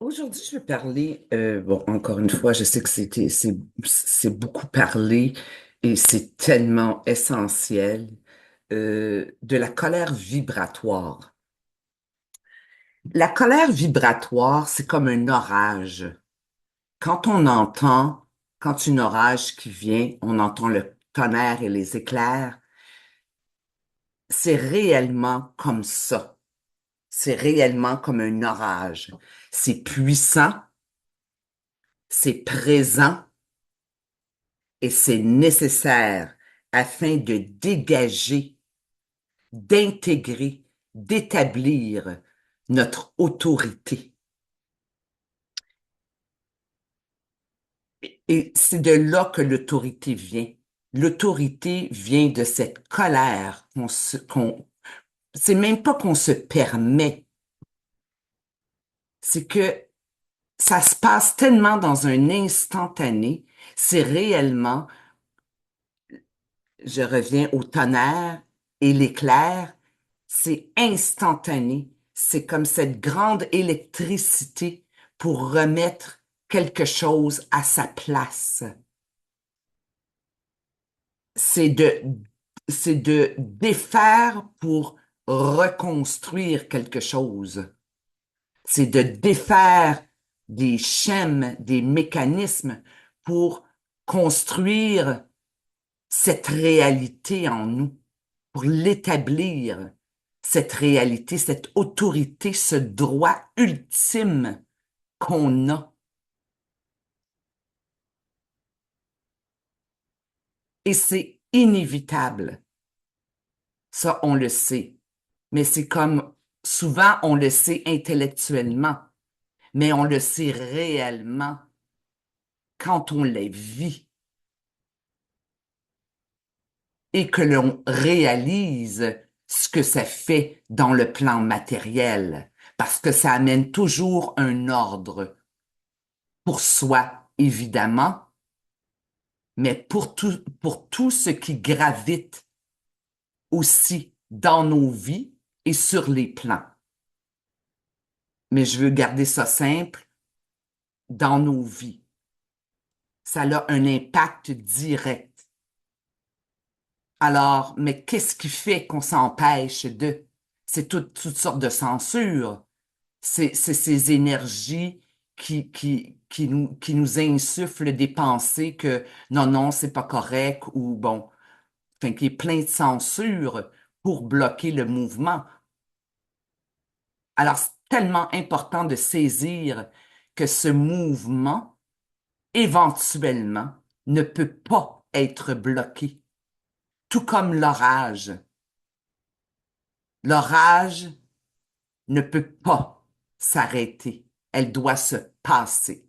Aujourd'hui, je vais parler, bon, encore une fois, je sais que c'est beaucoup parlé et c'est tellement essentiel, de la colère vibratoire. La colère vibratoire, c'est comme un orage. Quand on entend, quand une orage qui vient, on entend le tonnerre et les éclairs, c'est réellement comme ça. C'est réellement comme un orage. C'est puissant, c'est présent et c'est nécessaire afin de dégager, d'intégrer, d'établir notre autorité. Et c'est de là que l'autorité vient. L'autorité vient de cette colère c'est même pas qu'on se permet, c'est que ça se passe tellement dans un instantané, c'est réellement, je reviens au tonnerre et l'éclair, c'est instantané. C'est comme cette grande électricité pour remettre quelque chose à sa place. C'est de, c'est de défaire pour reconstruire quelque chose. C'est de défaire des schèmes, des mécanismes pour construire cette réalité en nous, pour l'établir, cette réalité, cette autorité, ce droit ultime qu'on a. Et c'est inévitable. Ça, on le sait. Mais c'est comme souvent, on le sait intellectuellement, mais on le sait réellement quand on les vit et que l'on réalise ce que ça fait dans le plan matériel, parce que ça amène toujours un ordre pour soi, évidemment, mais pour tout ce qui gravite aussi dans nos vies et sur les plans. Mais je veux garder ça simple dans nos vies. Ça a un impact direct. Alors, mais qu'est-ce qui fait qu'on s'empêche de? C'est toutes sortes de censures. C'est ces énergies qui nous insufflent des pensées que non, non, c'est pas correct ou bon, enfin, qui est plein de censure pour bloquer le mouvement. Alors, c'est tellement important de saisir que ce mouvement, éventuellement, ne peut pas être bloqué, tout comme l'orage. L'orage ne peut pas s'arrêter. Elle doit se passer.